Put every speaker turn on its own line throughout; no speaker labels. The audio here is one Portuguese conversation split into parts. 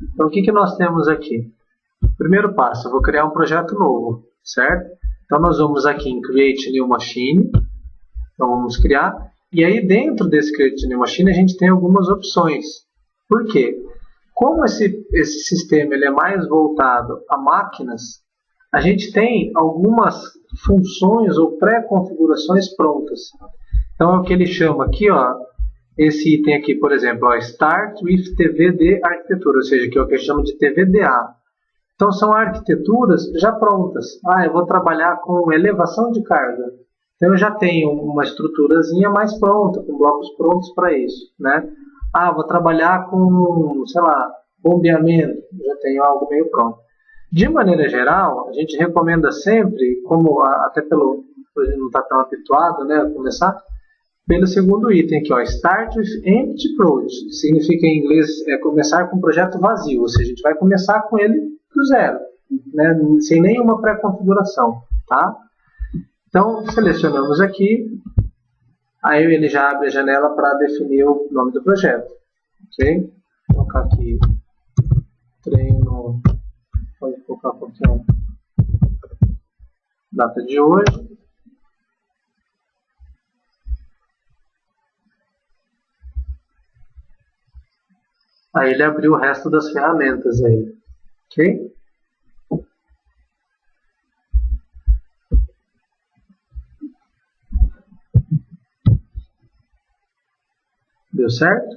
Então, o que nós temos aqui? Primeiro passo, eu vou criar um projeto novo, certo? Então, nós vamos aqui em Create New Machine. Então, vamos criar. E aí, dentro desse Create New Machine, a gente tem algumas opções. Por quê? Como esse sistema ele é mais voltado a máquinas, a gente tem algumas funções ou pré-configurações prontas. Então, é o que ele chama aqui, ó, esse item aqui, por exemplo, ó, Start with TVD Arquitetura, ou seja, que é o que eu chamo de TVDA. Então, são arquiteturas já prontas. Eu vou trabalhar com elevação de carga. Então, eu já tenho uma estruturazinha mais pronta, com blocos prontos para isso, né? Vou trabalhar com, sei lá, bombeamento. Já tenho algo meio pronto. De maneira geral, a gente recomenda sempre, como até pelo a gente não está tão habituado, né, a começar, pelo segundo item aqui, ó, Start with Empty Project. Significa em inglês começar com um projeto vazio, ou seja, a gente vai começar com ele do zero, né, sem nenhuma pré-configuração, tá? Então, selecionamos aqui, aí ele já abre a janela para definir o nome do projeto, ok? Vou colocar aqui treino, pode colocar qualquer um, data de hoje. Aí ele abriu o resto das ferramentas aí, ok? Deu certo?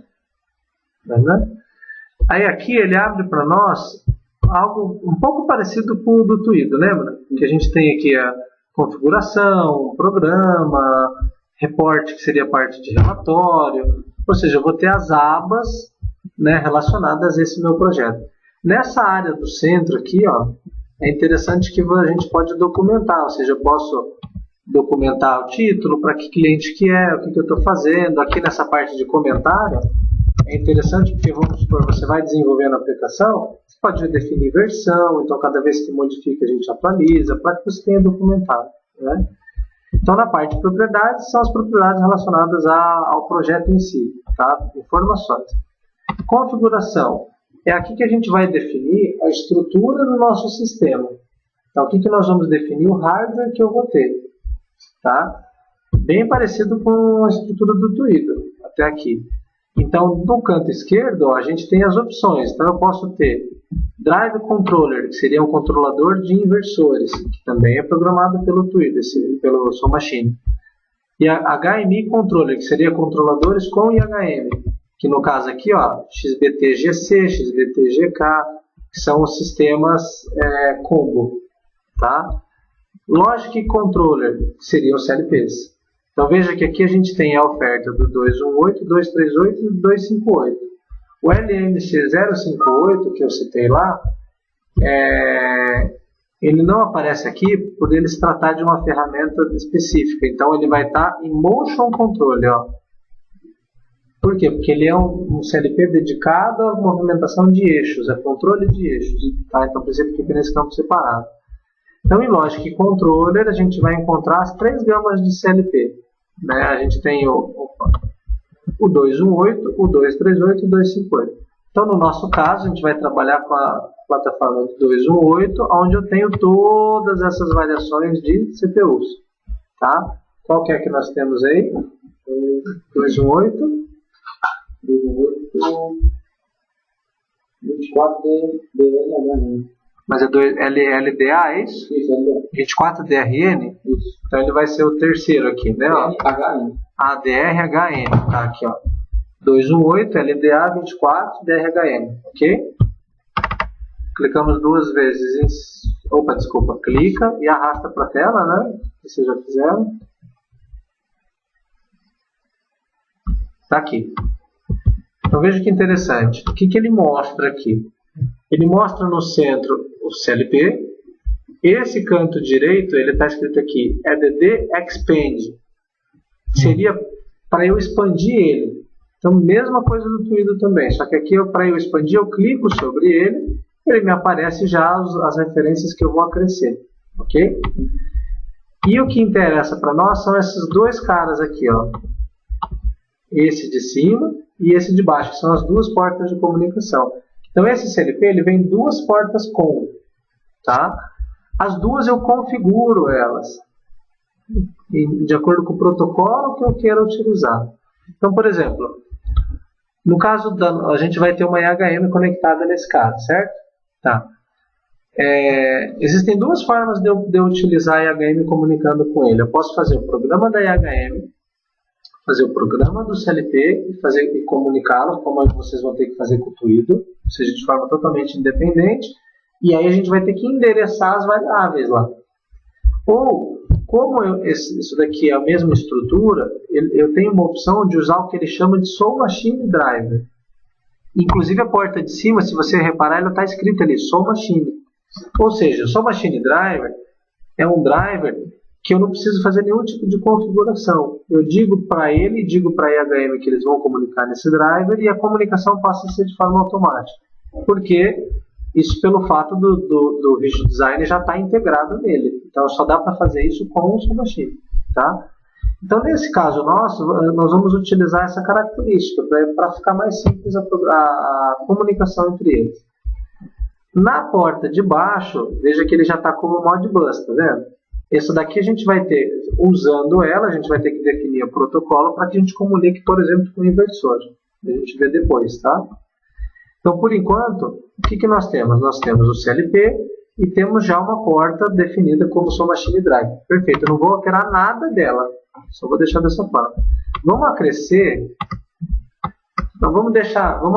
Aí aqui ele abre para nós algo um pouco parecido com o do Twido, lembra? Que a gente tem aqui a configuração, programa, reporte, que seria parte de relatório. Ou seja, eu vou ter as abas, né, relacionadas a esse meu projeto. Nessa área do centro aqui, ó, é interessante que a gente pode documentar, ou seja, eu posso documentar o título, para que cliente que é, o que eu estou fazendo. Aqui nessa parte de comentário, é interessante porque, vamos supor, você vai desenvolvendo a aplicação, você pode definir versão, então cada vez que modifica a gente atualiza, para que você tenha documentado, né? Então, na parte de propriedades, são as propriedades relacionadas ao projeto em si, tá? Informações. Configuração. É aqui que a gente vai definir a estrutura do nosso sistema. Então, aqui que nós vamos definir o hardware que eu vou ter, tá? Bem parecido com a estrutura do Twido, até aqui. Então, no canto esquerdo, ó, a gente tem as opções. Então, eu posso ter Drive Controller, que seria um controlador de inversores, que também é programado pelo Twido, pelo Soul Machine. E a HMI Controller, que seria controladores com IHM, que no caso aqui, ó, XBT-GC, XBT-GK, que são os sistemas combo, tá? Logic Controller, que seriam os CLPs. Então veja que aqui a gente tem a oferta do 218, 238 e 258. O LMC058, que eu citei lá, ele não aparece aqui por ele se tratar de uma ferramenta específica. Então ele vai estar em Motion Control, ó. Por quê? Porque ele é um CLP dedicado à movimentação de eixos, a controle de eixos, tá? Então por isso ele fica nesse campo separado. Então, em Logic Controller, a gente vai encontrar as três gamas de CLP. Né? A gente tem o 218, o 238 e o 258. Então, no nosso caso, a gente vai trabalhar com a plataforma de 218, onde eu tenho todas essas variações de CPUs. Tá? Qual que é que nós temos aí? 218,
24DRN.
Mas é LDA, é isso?
Isso, LDA.
24DRN?
Isso.
Então ele vai ser o terceiro aqui, né?
DRHN.
DRHN, tá aqui, ó. 218, LDA, 24, DRHN, ok? Clicamos duas vezes clica e arrasta para a tela, né? Que vocês já fizeram. Tá aqui. Então veja que interessante. O que ele mostra aqui? Ele mostra no centro o CLP. Esse canto direito, ele está escrito aqui, EDD Expand. Seria para eu expandir ele. Então, mesma coisa do Twido também. Só que aqui, para eu expandir, eu clico sobre ele, ele me aparece já as referências que eu vou acrescer. Ok? E o que interessa para nós são esses dois caras aqui, ó. Esse de cima e esse de baixo, que são as duas portas de comunicação. Então esse CLP ele vem duas portas com, tá? As duas eu configuro elas de acordo com o protocolo que eu quero utilizar. Então, por exemplo, no caso a gente vai ter uma IHM conectada nesse caso, certo? Tá. Existem duas formas de eu utilizar a IHM comunicando com ele. Eu posso fazer o programa da IHM, fazer o programa do CLP e comunicá-lo, como vocês vão ter que fazer com o Twido, ou seja, de forma totalmente independente, e aí a gente vai ter que endereçar as variáveis lá. Ou, como isso daqui é a mesma estrutura, eu tenho uma opção de usar o que ele chama de Soul Machine Driver. Inclusive a porta de cima, se você reparar, ela está escrita ali, Soul Machine. Ou seja, o Soul Machine Driver é um driver que eu não preciso fazer nenhum tipo de configuração. Eu digo para ele, digo para a IHM que eles vão comunicar nesse driver e a comunicação passa a ser de forma automática. Porque isso pelo fato do Visual Design já está integrado nele. Então só dá para fazer isso com o Soul Machine. Tá? Então nesse caso nosso, nós vamos utilizar essa característica para ficar mais simples a comunicação entre eles. Na porta de baixo, veja que ele já está como Modbus, tá vendo? Essa daqui a gente vai ter, usando ela, a gente vai ter que definir o protocolo para que a gente comunique, por exemplo, com o inversor. A gente vê depois, tá? Então, por enquanto, o que nós temos? Nós temos o CLP e temos já uma porta definida como Soul Machine Drive. Perfeito, eu não vou alterar nada dela, só vou deixar dessa forma. Vamos acrescer... Então vamos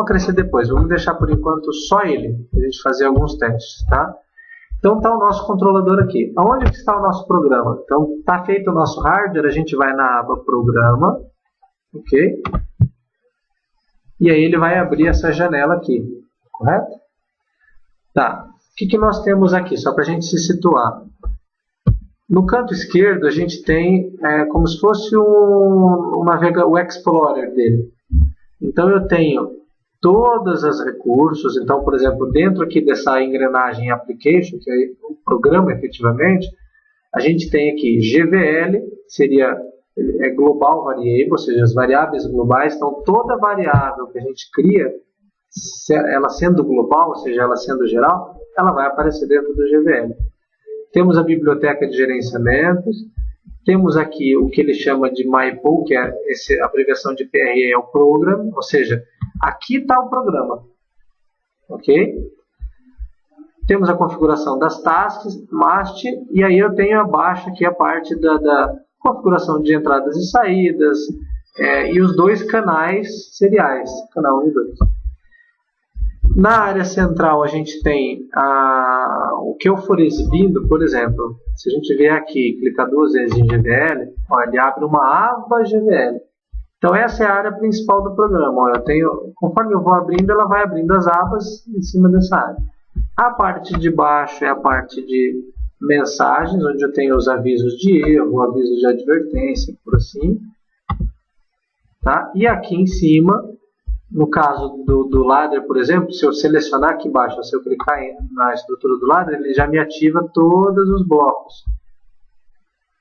acrescer depois, vamos deixar por enquanto só ele, para a gente fazer alguns testes, tá? Então está o nosso controlador aqui. Aonde que está o nosso programa? Então está feito o nosso hardware, a gente vai na aba Programa, ok? E aí ele vai abrir essa janela aqui, correto? Tá, o que nós temos aqui, só para a gente se situar? No canto esquerdo a gente tem como se fosse o Explorer dele. Então eu tenho todos os recursos, então por exemplo, dentro aqui dessa engrenagem Application, que é o programa efetivamente, a gente tem aqui GVL, seria Global Variable, ou seja, as variáveis globais, então toda variável que a gente cria, ela sendo global, ou seja, ela sendo geral, ela vai aparecer dentro do GVL. Temos a biblioteca de gerenciamentos, temos aqui o que ele chama de MyPool, que é a abreviação de PRE, é o Program, ou seja, aqui está o programa. Ok? Temos a configuração das tasks, MAST, e aí eu tenho abaixo aqui a parte da configuração de entradas e saídas, e os dois canais seriais, canal 1 e 2. Na área central a gente tem o que eu for exibindo, por exemplo, se a gente vier aqui, clicar duas vezes em GVL, ele abre uma aba GVL. Então essa é a área principal do programa. Conforme eu vou abrindo, ela vai abrindo as abas em cima dessa área. A parte de baixo é a parte de mensagens, onde eu tenho os avisos de erro, avisos de advertência, por assim. Tá? E aqui em cima, no caso do ladder, por exemplo, se eu selecionar aqui embaixo, se eu clicar na estrutura do ladder, ele já me ativa todos os blocos.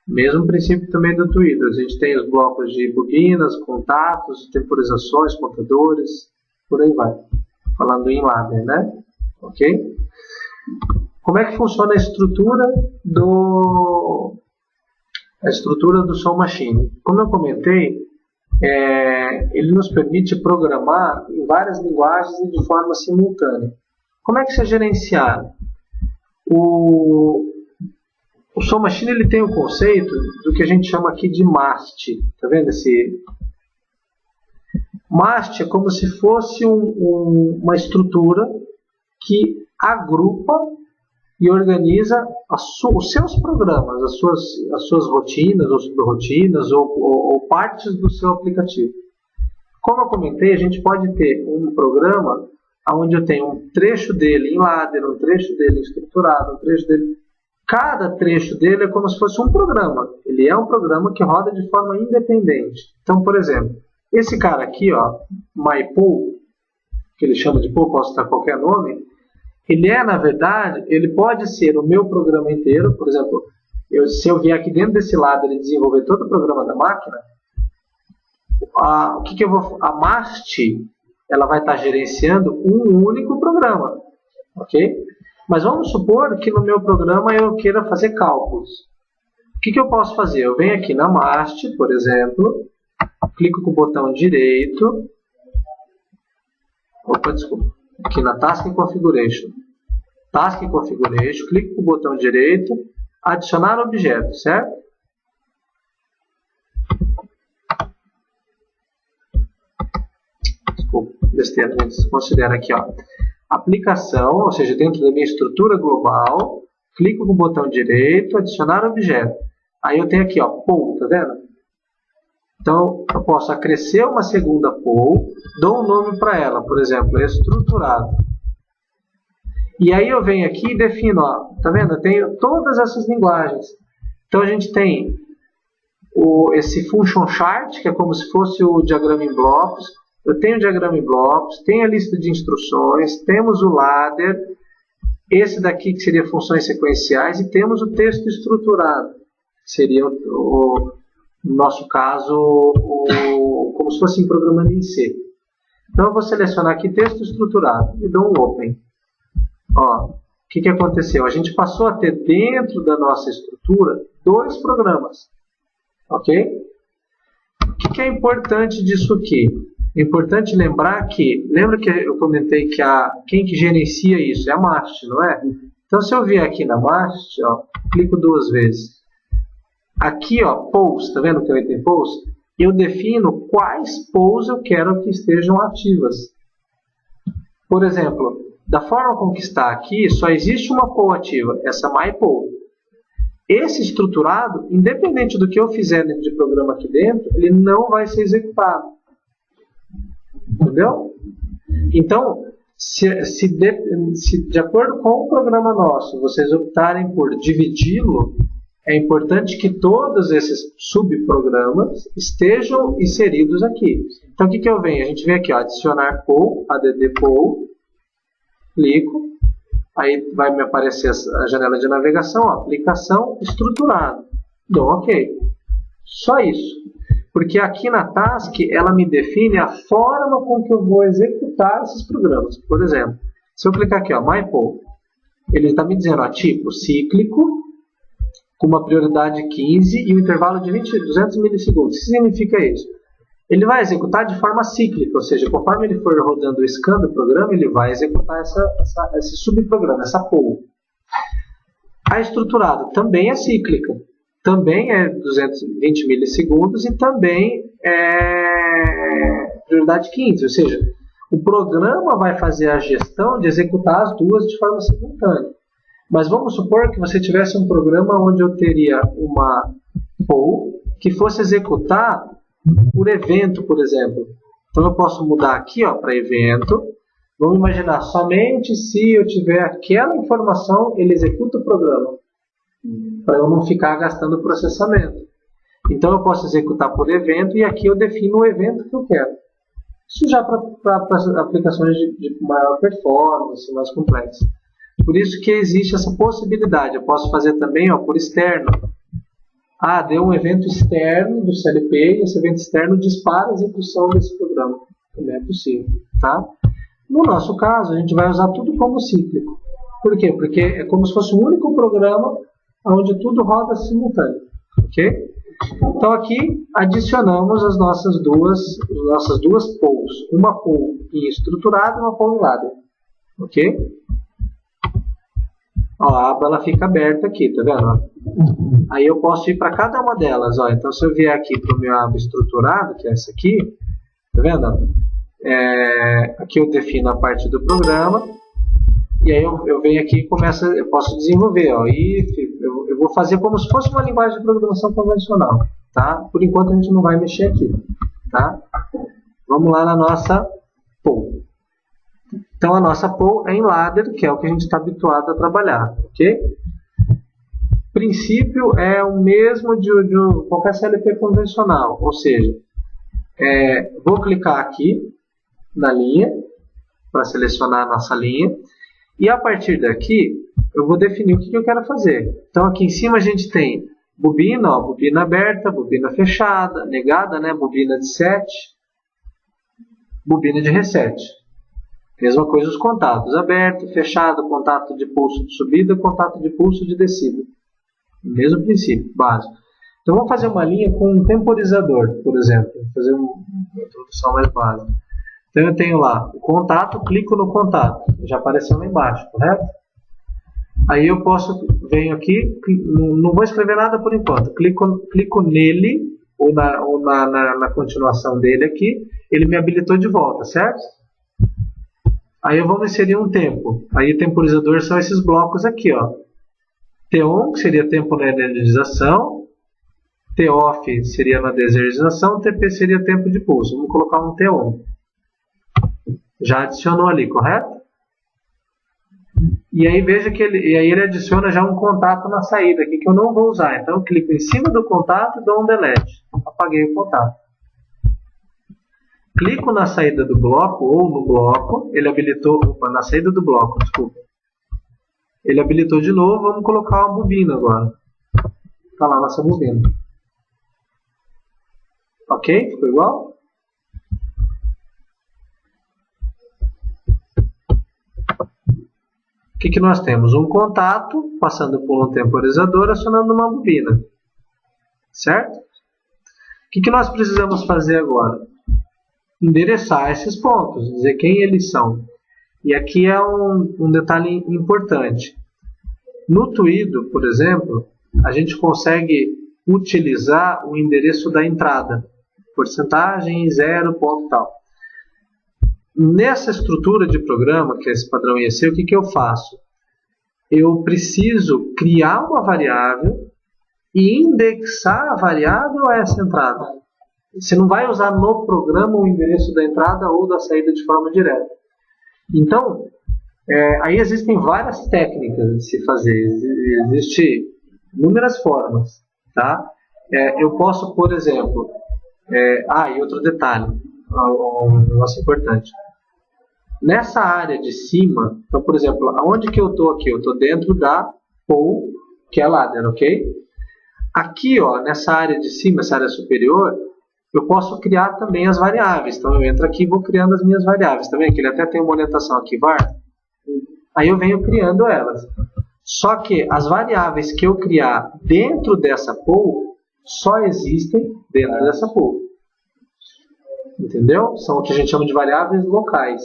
Mesmo princípio também do Twitter. A gente tem os blocos de bobinas, contatos, temporizações, contadores, por aí vai. Falando em ladder, né? Ok? Como é que funciona a estrutura do Soul Machine? Como eu comentei, ele nos permite programar em várias linguagens e de forma simultânea. Como é que isso é gerenciado? O Soul Machine ele tem o conceito do que a gente chama aqui de MAST. Tá vendo esse? MAST é como se fosse uma estrutura que agrupa e organiza os seus programas, as suas rotinas ou subrotinas ou partes do seu aplicativo. Como eu comentei, a gente pode ter um programa onde eu tenho um trecho dele em ladder, um trecho dele estruturado, um trecho dele... Cada trecho dele é como se fosse um programa. Ele é um programa que roda de forma independente. Então, por exemplo, esse cara aqui, ó, MyPool, que ele chama de pool, posso dar qualquer nome, ele na verdade, ele pode ser o meu programa inteiro. Por exemplo, se eu vier aqui dentro desse lado e desenvolver todo o programa da máquina, a MAST, ela vai estar gerenciando um único programa, ok? Mas vamos supor que no meu programa eu queira fazer cálculos. O que eu posso fazer? Eu venho aqui na MAST, por exemplo, clico com o botão direito, aqui na Task Configuration, clico com o botão direito, adicionar objeto, certo? Desculpa, besteira, a gente considera aqui, ó, aplicação, ou seja, dentro da minha estrutura global, clico com o botão direito, adicionar objeto. Aí eu tenho aqui, ó, pool, tá vendo? Então, eu posso acrescer uma segunda pool, dou um nome para ela, por exemplo, estruturado. E aí eu venho aqui e defino, ó, tá vendo? Eu tenho todas essas linguagens. Então a gente tem esse function chart, que é como se fosse o diagrama em blocos. Eu tenho o diagrama em blocos, tenho a lista de instruções, temos o ladder, esse daqui que seria funções sequenciais, e temos o texto estruturado, que seria, no nosso caso, como se fosse programando em C. Então eu vou selecionar aqui texto estruturado e dou um Open. Ó, o que aconteceu? A gente passou a ter dentro da nossa estrutura 2 programas. Ok? O que é importante disso aqui? É importante lembrar que, lembra que eu comentei que quem que gerencia isso é a MAST, não é? Então se eu vier aqui na MAST, ó, clico 2 vezes. Aqui, ó, polls, tá vendo que eu tenho polls? Eu defino quais polls eu quero que estejam ativas. Por exemplo, da forma como que está aqui, só existe uma poll ativa, essa myPoll. Esse estruturado, independente do que eu fizer dentro de programa aqui dentro, ele não vai ser executado. Entendeu? Então, se de acordo com o programa nosso, vocês optarem por dividi-lo, é importante que todos esses subprogramas estejam inseridos aqui. Então, o que eu venho? A gente vem aqui, ó, adicionar poll, add poll, clico, aí vai me aparecer a janela de navegação, ó, aplicação estruturado. Dou OK. Só isso. Porque aqui na task, ela me define a forma com que eu vou executar esses programas. Por exemplo, se eu clicar aqui, ó, myPoll, ele está me dizendo, ó, tipo cíclico, com uma prioridade 15 e um intervalo de 200 milissegundos. O que significa isso? Ele vai executar de forma cíclica, ou seja, conforme ele for rodando o scan do programa, ele vai executar esse subprograma, essa poll. A estruturado também é cíclica, também é 220 milissegundos e também é prioridade 15, ou seja, o programa vai fazer a gestão de executar as duas de forma simultânea. Mas vamos supor que você tivesse um programa onde eu teria uma poll que fosse executar por evento, por exemplo. Então eu posso mudar aqui para evento. Vamos imaginar, somente se eu tiver aquela informação, ele executa o programa. Para eu não ficar gastando processamento. Então eu posso executar por evento e aqui eu defino o evento que eu quero. Isso já para aplicações de maior performance, mais complexas. Por isso que existe essa possibilidade. Eu posso fazer também por externo. Deu um evento externo do CLP e esse evento externo dispara a execução desse programa. Também é possível. Tá? No nosso caso, a gente vai usar tudo como cíclico. Por quê? Porque é como se fosse um único programa onde tudo roda simultâneo. Ok? Então aqui adicionamos as nossas duas polls. Uma poll em estruturado e uma poll em ladder. Ok? A aba ela fica aberta aqui, tá vendo? Aí eu posso ir para cada uma delas. Então se eu vier aqui para o meu aba estruturado, que é essa aqui, tá vendo? Aqui eu defino a parte do programa. E aí eu venho aqui e eu posso desenvolver. Eu vou fazer como se fosse uma linguagem de programação convencional. Tá? Por enquanto a gente não vai mexer aqui. Tá? Vamos lá na nossa poll. Então a nossa poll é em ladder, que é o que a gente está habituado a trabalhar. Ok? O princípio é o mesmo de qualquer CLP convencional. Ou seja, vou clicar aqui na linha para selecionar a nossa linha. E a partir daqui, eu vou definir o que eu quero fazer. Então aqui em cima a gente tem bobina, bobina aberta, bobina fechada, negada, bobina de 7. bobina de reset. Mesma coisa os contatos, aberto, fechado, contato de pulso de subida, contato de pulso de descida. Mesmo princípio, básico. Então vamos fazer uma linha com um temporizador, por exemplo. Vou fazer uma introdução mais básica. Então eu tenho lá o contato, clico no contato, já apareceu lá embaixo, correto? Aí eu venho aqui, não vou escrever nada por enquanto, clico nele, ou na continuação dele aqui, ele me habilitou de volta, certo? Aí eu vou inserir um tempo. Aí o temporizador são esses blocos aqui, ó. T1, que seria tempo na energização, T-off seria na desenergização, TP seria tempo de pulso. Vamos colocar um T1. Já adicionou ali, correto? E aí veja que ele adiciona já um contato na saída aqui que eu não vou usar. Então eu clico em cima do contato e dou um delete. Apaguei o contato. Clico na saída do bloco ou no bloco, ele habilitou, na saída do bloco, desculpa. Ele habilitou de novo, vamos colocar uma bobina agora. Está lá a nossa bobina. Ok? Ficou igual? O que nós temos? Um contato, passando por um temporizador, acionando uma bobina. Certo? O que nós precisamos fazer agora? Endereçar esses pontos, dizer quem eles são. E aqui é um detalhe importante. No Twido, por exemplo, a gente consegue utilizar o endereço da entrada. Porcentagem, 0, ponto tal. Nessa estrutura de programa, que é esse padrão IEC, o que eu faço? Eu preciso criar uma variável e indexar a variável a essa entrada. Você não vai usar no programa o endereço da entrada ou da saída de forma direta. Então, aí existem várias técnicas de se fazer. Existem inúmeras formas. Tá? Eu posso, por exemplo... e outro detalhe, um negócio importante. Nessa área de cima, então, por exemplo, aonde que eu estou aqui? Eu estou dentro da pool, que é a ladder, ok? Aqui, ó, nessa área de cima, essa área superior, eu posso criar também as variáveis. Então eu entro aqui e vou criando as minhas variáveis. Tá vendo que ele até tem uma orientação aqui, var? Aí eu venho criando elas. Só que as variáveis que eu criar dentro dessa pool só existem dentro dessa pool. Entendeu? São o que a gente chama de variáveis locais.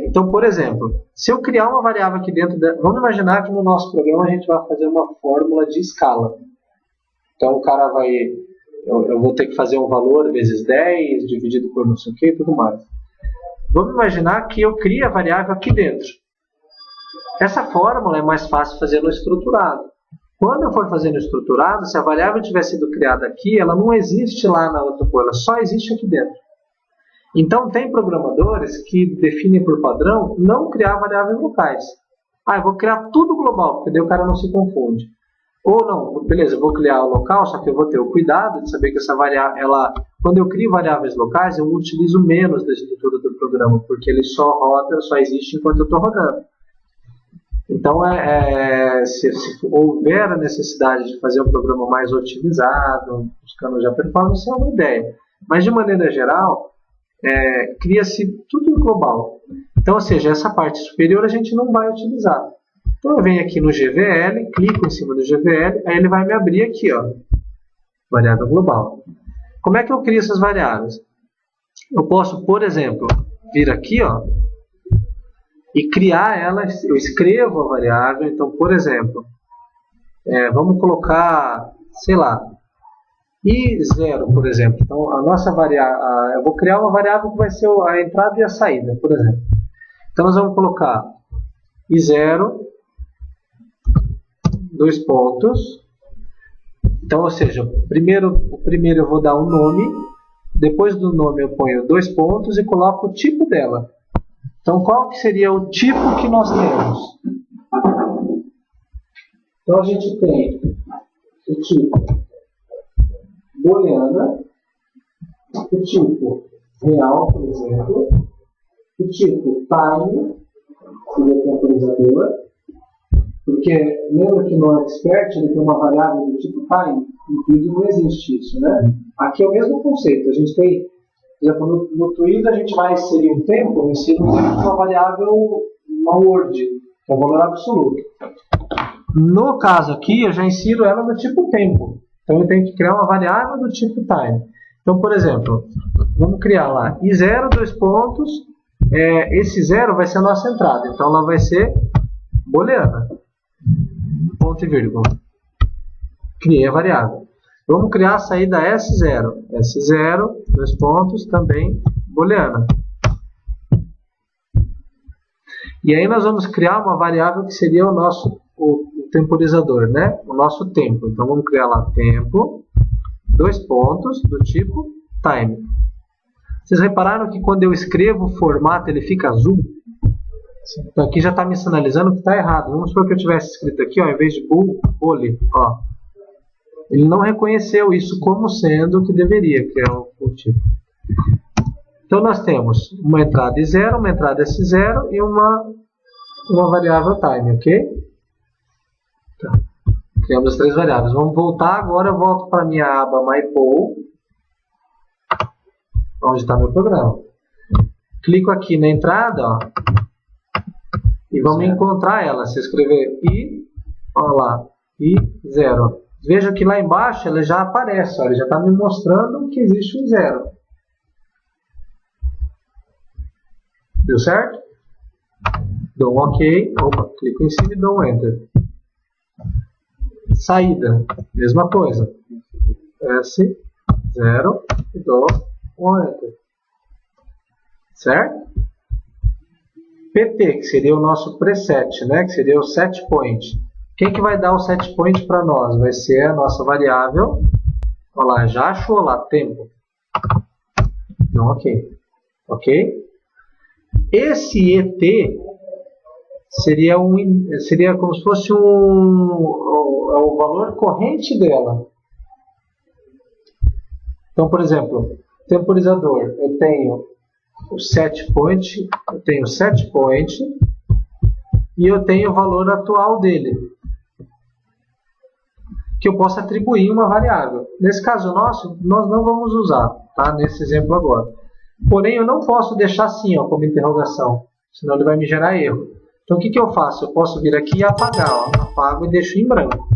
Então, por exemplo, se eu criar uma variável aqui dentro... Vamos imaginar que no nosso programa a gente vai fazer uma fórmula de escala. Então o cara vai... Eu vou ter que fazer um valor vezes 10, dividido por não sei o que e tudo mais. Vamos imaginar que eu crio a variável aqui dentro. Essa fórmula é mais fácil fazer no estruturado. Quando eu for fazer no estruturado, se a variável tiver sido criada aqui, ela não existe lá na outra cor, ela só existe aqui dentro. Então, tem programadores que definem por padrão não criar variáveis locais. Eu vou criar tudo global, porque daí o cara não se confunde. Ou não, beleza, eu vou criar o local, só que eu vou ter o cuidado de saber que essa variável, quando eu crio variáveis locais, eu utilizo menos da estrutura do programa, porque ele só roda, só existe enquanto eu estou rodando. Então, se houver a necessidade de fazer um programa mais otimizado, buscando já performance, é uma ideia. Mas, de maneira geral, cria-se tudo em global. Então, ou seja, essa parte superior a gente não vai utilizar. Então, eu venho aqui no GVL, clico em cima do GVL, aí ele vai me abrir aqui, ó, variável global. Como é que eu crio essas variáveis? Eu posso, por exemplo, vir aqui, ó, e criar ela, eu escrevo a variável. Então, por exemplo, vamos colocar, sei lá, I0, por exemplo. Então, a nossa variável, eu vou criar uma variável que vai ser a entrada e a saída, por exemplo. Então, nós vamos colocar I0, 2 pontos. Então, ou seja, primeiro eu vou dar um nome, depois do nome eu ponho 2 pontos e coloco o tipo dela. Então, qual que seria o tipo que nós temos? Então, a gente tem o tipo booleana, o tipo real, por exemplo, o tipo time, seria temporizador, porque lembra que no expert ele tem uma variável do tipo time, em Twido não existe isso, né? Aqui é o mesmo conceito, a gente tem Por exemplo, no tweet a gente vai inserir um tempo, eu insiro um tempo com uma variável, uma word, que é um valor absoluto. No caso aqui, eu já insiro ela do tipo tempo. Então eu tenho que criar uma variável do tipo time. Então, por exemplo, vamos criar lá i0, dois pontos. Esse 0 vai ser a nossa entrada. Então ela vai ser booleana. Ponto e vírgula. Criei a variável. Vamos criar a saída S0. S0, dois pontos, também booleana. E aí nós vamos criar uma variável que seria o nosso o temporizador, né? O nosso tempo. Então vamos criar lá tempo, dois pontos, do tipo time. Vocês repararam que quando eu escrevo o formato ele fica azul? Então aqui já está me sinalizando que está errado. Vamos supor que eu tivesse escrito aqui, ó, em vez de boolean, ó. Ele não reconheceu isso como sendo o que deveria, que é o tipo. Então nós temos uma entrada i0, uma entrada s0 e uma variável time, ok? Tá. Criamos as três variáveis. Vamos voltar agora, eu volto para a minha aba myPoll, onde está meu programa. Clico aqui na entrada, ó, e vamos encontrar ela. Se escrever i, olha lá, i0. Veja que lá embaixo ela já aparece, ó, ele já está me mostrando que existe um 0. Deu certo? Dou um OK, opa, clico em cima e dou um Enter. Saída, mesma coisa. S0 e dou um Enter. Certo? PT, que seria o nosso preset, né? Que seria o set point. Quem que vai dar o set point para nós? Vai ser a nossa variável. Olha lá, já achou lá, tempo. Então, ok. Ok? Esse ET seria como se fosse o valor corrente dela. Então, por exemplo, temporizador, eu tenho o set point, e eu tenho o valor atual dele, que eu posso atribuir uma variável. Nesse caso nosso, nós não vamos usar, tá? Nesse exemplo agora. Porém, eu não posso deixar assim, ó, como interrogação, senão ele vai me gerar erro. Então, o que eu faço? Eu posso vir aqui e apagar, ó, apago e deixo em branco.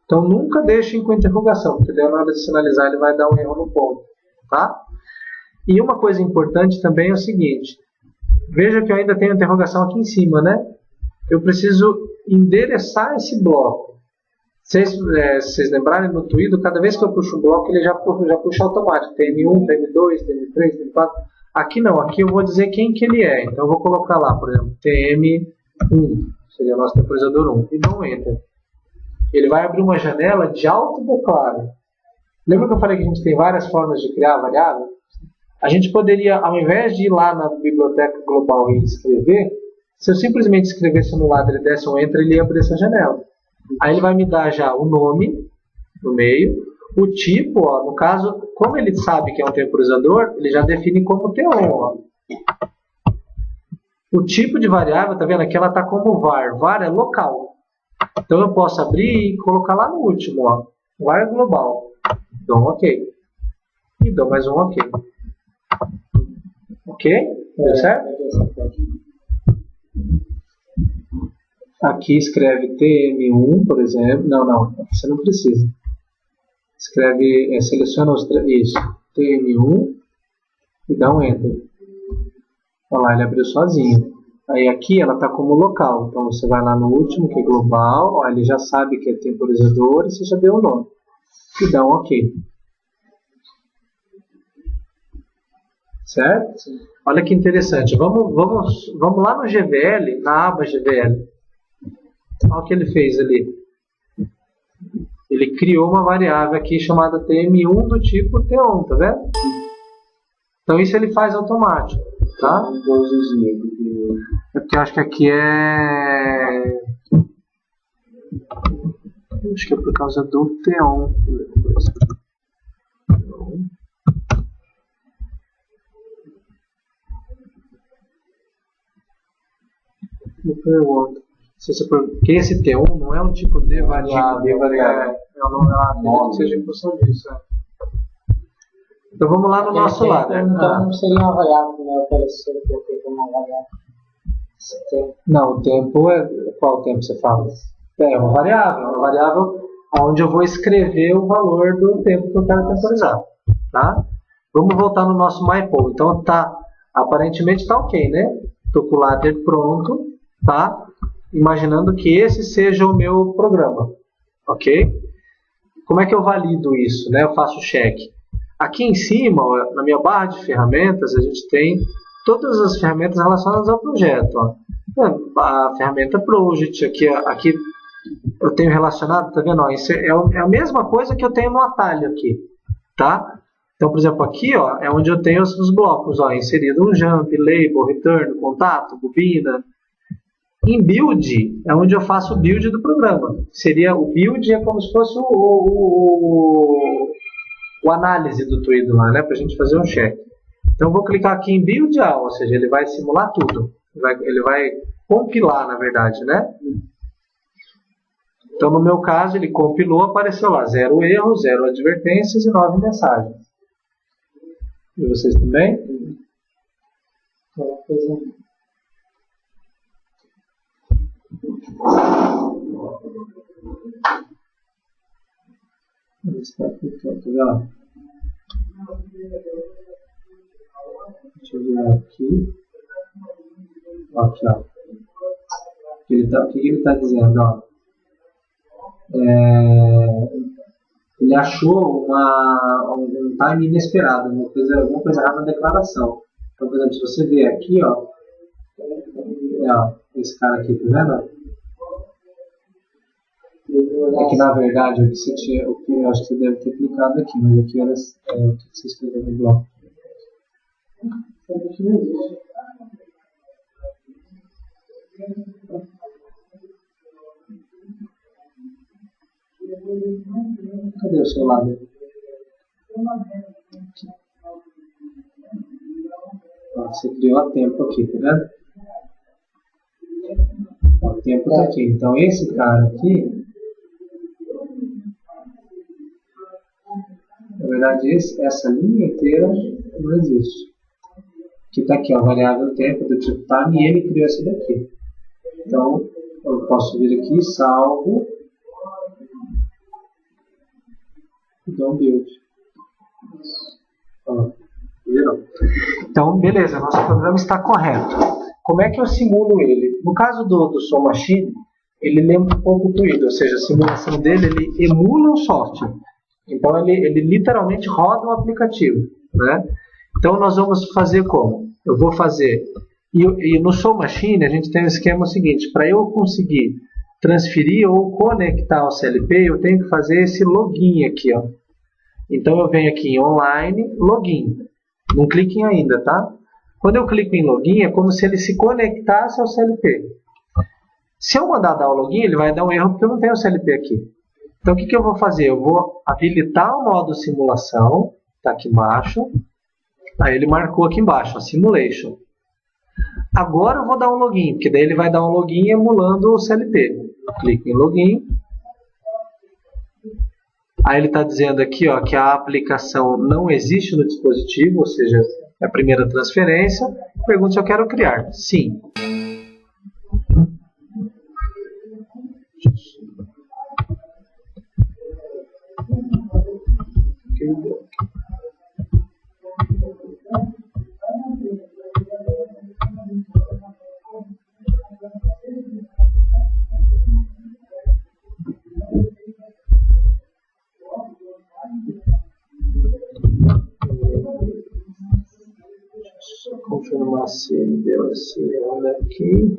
Então, nunca deixem com interrogação, porque daí na hora de sinalizar ele vai dar um erro no ponto, tá? E uma coisa importante também é o seguinte, veja que eu ainda tenho interrogação aqui em cima, né? Eu preciso endereçar esse bloco. Se vocês lembrarem no Twido, cada vez que eu puxo o bloco, ele já puxa automático. TM1, TM2, TM3, TM4. Aqui não, aqui eu vou dizer quem que ele é. Então eu vou colocar lá, por exemplo, TM1, seria o nosso temporizador 1, e dou um Enter. Ele vai abrir uma janela de autodeclaro. Lembra que eu falei que a gente tem várias formas de criar variável? A gente poderia, ao invés de ir lá na biblioteca global e escrever, se eu simplesmente escrevesse no lado e ele desse um Enter, ele ia abrir essa janela. Aí ele vai me dar já o nome no meio, o tipo, ó, no caso, como ele sabe que é um temporizador, ele já define como T1. Ó. O tipo de variável, tá vendo? Aqui ela está como var. Var é local. Então eu posso abrir e colocar lá no último, ó, var global. Dou um OK. E dou mais um OK. Ok? Deu certo? Aqui escreve TM1, por exemplo. Não, você não precisa. Escreve, seleciona os três. Isso, TM1 e dá um Enter. Olha lá, ele abriu sozinho. Aí aqui ela está como local. Então você vai lá no último, que é global. Ó, ele já sabe que é temporizador e você já deu o nome. E dá um OK. Certo? Sim. Olha que interessante. Vamos lá no GVL, na aba GVL. Olha o que ele fez ali. Ele criou uma variável aqui chamada TM1 do tipo T1, tá vendo? Então isso ele faz automático, tá? É porque eu acho que aqui é... Acho que é por causa do T1. Me pergunto. Porque esse T1 não é um tipo de variável. Acredito que seja em função disso. Então vamos lá no nosso lado.
Então não seria uma variável, né? Oferecer o tempo como uma variável.
Não, o tempo é... Qual tempo você fala? É uma variável. É uma variável onde eu vou escrever o valor do tempo que eu quero temporizar. Tá? Vamos voltar no nosso MyPoll. Então aparentemente está ok, né? Estou com o ladder pronto, tá? Imaginando que esse seja o meu programa. Ok? Como é que eu valido isso? Né? Eu faço check. Aqui em cima, ó, na minha barra de ferramentas, a gente tem todas as ferramentas relacionadas ao projeto. Ó. A ferramenta Project, aqui eu tenho relacionado, tá vendo? Ó, isso é a mesma coisa que eu tenho no atalho aqui. Tá? Então, por exemplo, aqui ó, é onde eu tenho os blocos. Ó, inserido um jump, label, return, contato, bobina. Em build é onde eu faço o build do programa. Seria o build é como se fosse o análise do Twido lá, né? Para a gente fazer um check. Então eu vou clicar aqui em build, ou seja, ele vai simular tudo. Ele vai compilar, na verdade, né? Então no meu caso ele compilou, apareceu lá 0 erros, 0 advertências e 9 mensagens. E vocês também? Deixa eu ver aqui. Aqui, ó. O que ele está dizendo? Ó? Ele achou um time inesperado, alguma coisa errada na declaração. Então, por exemplo, se você ver aqui, ó, esse cara aqui, tá vendo? É que na verdade o que eu acho que você deve ter clicado aqui, mas aqui era o que você escreveu no bloco. Cadê o seu lado? Você criou a tempo aqui, tá vendo? O tempo tá aqui. Então esse cara aqui, na verdade essa linha inteira não existe. Que está aqui, ó, a variável tempo do tipo time, e ele criou essa daqui. Então eu posso vir aqui, salvo, e dou um build. Viram? Então, beleza, nosso programa está correto. Como é que eu simulo ele? No caso do Soul Machine, ele lembra um pouco o Twido, ou seja, a simulação dele, ele emula um software. Então, ele literalmente roda um aplicativo. Né? Então, nós vamos fazer como? Eu vou fazer... E no Soul Machine, a gente tem um esquema seguinte, para eu conseguir transferir ou conectar ao CLP, eu tenho que fazer esse login aqui. Ó. Então, eu venho aqui em online, login. Não clique em ainda, tá? Quando eu clico em login, é como se ele se conectasse ao CLP. Se eu mandar dar o login, ele vai dar um erro porque eu não tenho o CLP aqui. Então, o que eu vou fazer? Eu vou habilitar o modo simulação, está aqui embaixo. Aí ele marcou aqui embaixo, a simulation. Agora eu vou dar um login, porque daí ele vai dar um login emulando o CLP. Clico em login. Aí ele está dizendo aqui ó, que a aplicação não existe no dispositivo, ou seja, é a primeira transferência. Pergunta se eu quero criar. Sim. Confirmar se ele deu esse erro aqui.